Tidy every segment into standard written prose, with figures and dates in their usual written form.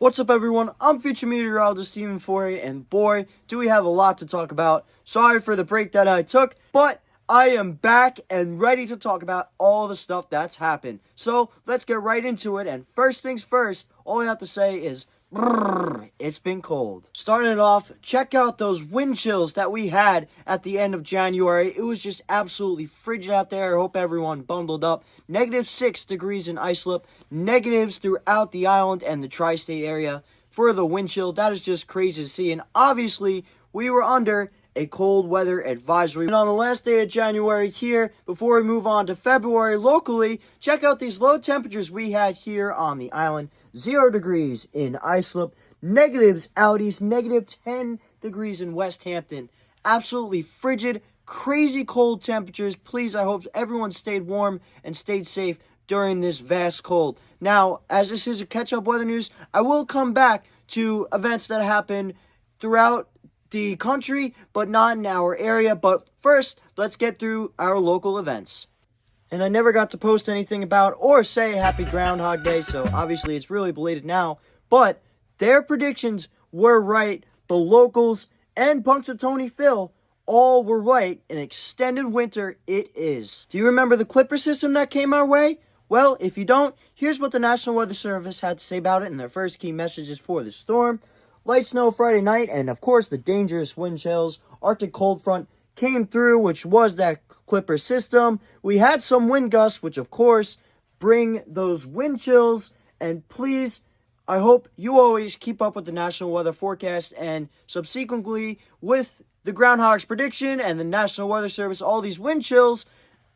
What's up, everyone? I'm future meteorologist Stephen Foray, and boy, do we have a lot to talk about. Sorry for the break that I took, but I am back and ready to talk about all the stuff that's happened. So let's get right into it, and first things first, all I have to say is, it's been cold. Starting it off, check out those wind chills that we had at the end of January. It was just absolutely frigid out there. I hope everyone bundled up. -6 degrees in Islip, negatives throughout the island and the tri-state area for the wind chill. That is just crazy to see. And obviously, we were under a cold weather advisory. And on the last day of January here, before we move on to February locally, check out these low temperatures we had here on the island. 0 degrees in Islip, negatives out east, -10 degrees in West Hampton. Absolutely frigid, crazy cold temperatures. Please, I hope everyone stayed warm and stayed safe during this vast cold. Now, as this is a catch-up weather news, I will come back to events that happened throughout the country, but not in our area. But first, let's get through our local events. And I never got to post anything about or say Happy Groundhog Day, so obviously it's really belated now. But their predictions were right. The locals and Punxsutawney Phil all were right. An extended winter it is. Do you remember the Clipper system that came our way? Well, if you don't, here's what the National Weather Service had to say about it in their first key messages for the storm. Light snow Friday night, and of course the dangerous wind chills. Arctic cold front came through, which was that Clipper system. We had some wind gusts, which of course bring those wind chills. And please, I hope you always keep up with the National Weather Forecast and subsequently with the Groundhog's prediction and the National Weather Service, all these wind chills.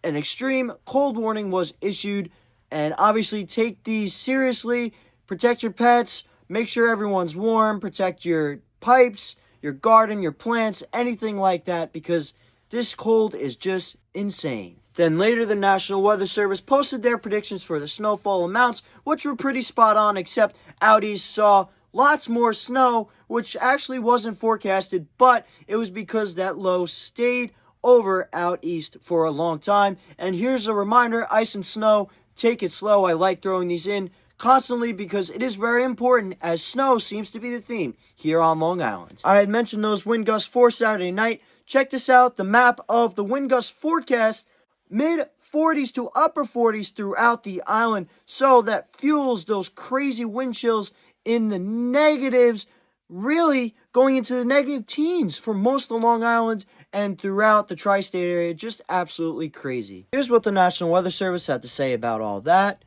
An extreme cold warning was issued, and obviously take these seriously. Protect your pets. Make sure everyone's warm, protect your pipes, your garden, your plants, anything like that, because this cold is just insane. Then later, the National Weather Service posted their predictions for the snowfall amounts, which were pretty spot on, except out east saw lots more snow, which actually wasn't forecasted, but it was because that low stayed over out east for a long time. And here's a reminder, ice and snow, take it slow. I like throwing these in constantly because it is very important, as snow seems to be the theme here on Long Island. I had mentioned those wind gusts for Saturday night. Check this out, the map of the wind gust forecast, mid-40s to upper 40s throughout the island, so that fuels those crazy wind chills in the negatives, really going into the negative teens for most of Long Island and throughout the tri-state area. Just absolutely crazy. Here's what the National Weather Service had to say about all that.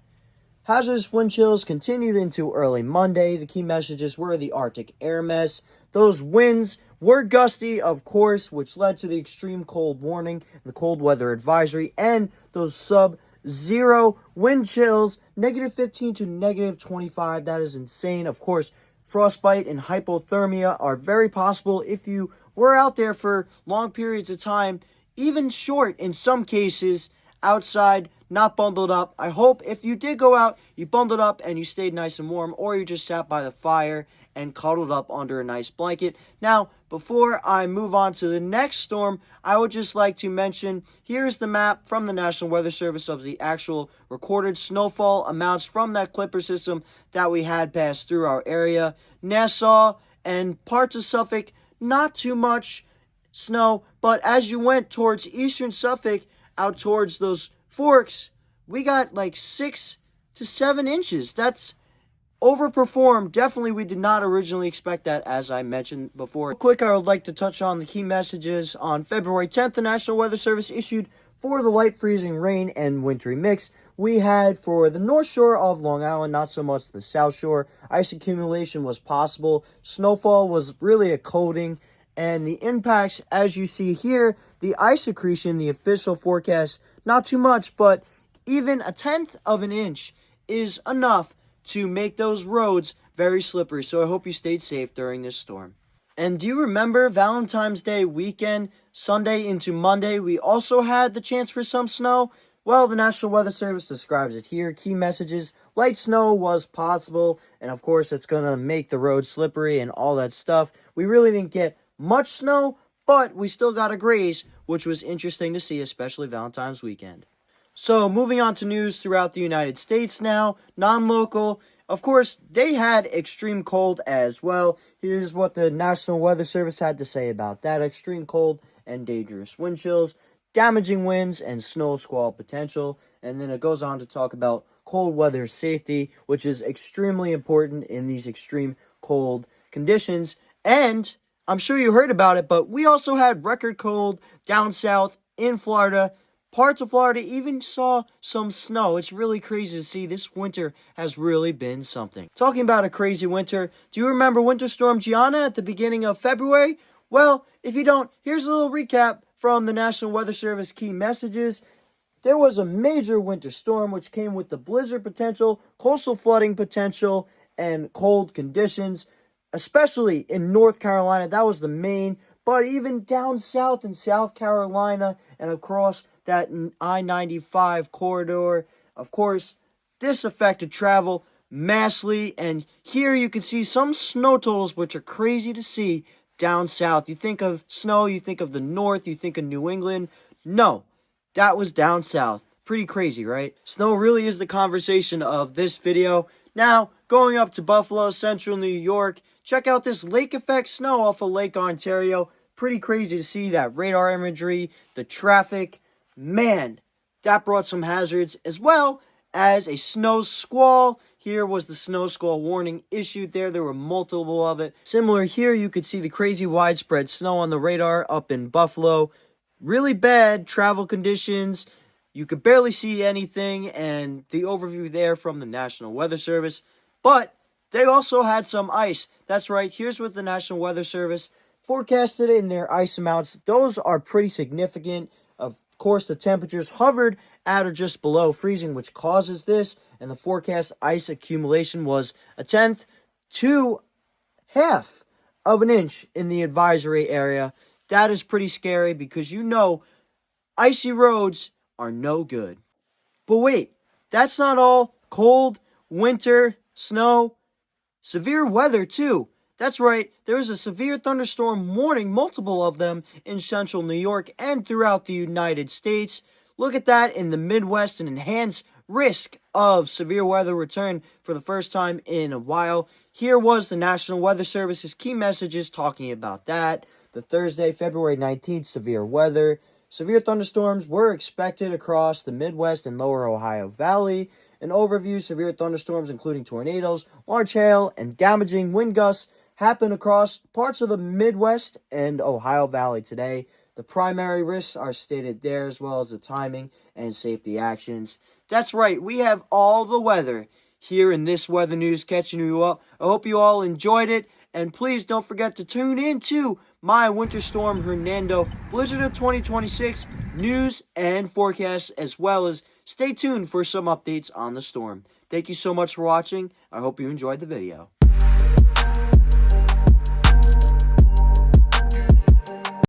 Hazardous wind chills continued into early Monday. The key messages were the Arctic air mass. Those winds were gusty, of course, which led to the extreme cold warning, the cold weather advisory, and those sub-zero wind chills, -15 to -25. That is insane. Of course, frostbite and hypothermia are very possible if you were out there for long periods of time, even short in some cases, outside, not bundled up. I hope if you did go out, you bundled up and you stayed nice and warm, or you just sat by the fire and cuddled up under a nice blanket. Now, before I move on to the next storm, I would just like to mention, here's the map from the National Weather Service of the actual recorded snowfall amounts from that Clipper system that we had pass through our area. Nassau and parts of Suffolk, not too much snow, but as you went towards eastern Suffolk, out towards those forks, we got like 6 to 7 inches. That's overperformed. Definitely, we did not originally expect that, as I mentioned before. Real quick, I would like to touch on the key messages. On February 10th, the National Weather Service issued for the light freezing rain and wintry mix. We had for the north shore of Long Island, not so much the south shore. Ice accumulation was possible. Snowfall was really a coating. And the impacts, as you see here, the ice accretion, the official forecast, not too much, but even 1/10 of an inch is enough to make those roads very slippery. So I hope you stayed safe during this storm. And do you remember Valentine's Day weekend, Sunday into Monday, we also had the chance for some snow? Well, the National Weather Service describes it here. Key messages, light snow was possible, and of course it's going to make the road slippery and all that stuff. We really didn't get much snow, but we still got a graze, which was interesting to see, especially Valentine's weekend. So, moving on to news throughout the United States now, non-local. Of course, they had extreme cold as well. Here's what the National Weather Service had to say about that: extreme cold and dangerous wind chills, damaging winds, and snow squall potential. And then it goes on to talk about cold weather safety, which is extremely important in these extreme cold conditions. And I'm sure you heard about it, but we also had record cold down south in Florida. Parts of Florida even saw some snow. It's really crazy to see. This winter has really been something. Talking about a crazy winter, do you remember Winter Storm Gianna at the beginning of February? Well, if you don't, here's a little recap from the National Weather Service key messages. There was a major winter storm which came with the blizzard potential, coastal flooding potential, and cold conditions, especially in North Carolina. That was the main, but even down south in South Carolina and across that I-95 corridor. Of course, this affected travel massively, and here you can see some snow totals which are crazy to see down south. You think of snow, you think of the north, you think of New England. No, that was down south. Pretty crazy, right? Snow really is the conversation of this video. Now, going up to Buffalo, central New York, check out this lake effect snow off of Lake Ontario. Pretty crazy to see that radar imagery, the traffic. Man, that brought some hazards, as well as a snow squall. Here was the snow squall warning issued there. There were multiple of it. Similar here, you could see the crazy widespread snow on the radar up in Buffalo. Really bad travel conditions. You could barely see anything, and the overview there from the National Weather Service. But they also had some ice. That's right, here's what the National Weather Service forecasted in their ice amounts. Those are pretty significant. Of course, the temperatures hovered at or just below freezing, which causes this, and the forecast ice accumulation was 1/10 to 1/2 of an inch in the advisory area. That is pretty scary because you know icy roads are no good. But wait, that's not all. Cold, winter, snow, severe weather too. That's right, there is a severe thunderstorm warning, multiple of them, in central New York and throughout the United States. Look at that in the Midwest, an enhanced risk of severe weather return for the first time in a while. Here was the National Weather Service's key messages talking about that. The Thursday, February 19th, severe weather. Severe thunderstorms were expected across the Midwest and lower Ohio Valley. An overview: severe thunderstorms including tornadoes, large hail, and damaging wind gusts happen across parts of the Midwest and Ohio Valley today. The primary risks are stated there, as well as the timing and safety actions. That's right, we have all the weather here in this weather news, catching you up. I hope you all enjoyed it, and please don't forget to tune in to my Winter Storm Hernando Blizzard of 2026 news and forecasts, as well as stay tuned for some updates on the storm. Thank you so much for watching. I hope you enjoyed the video.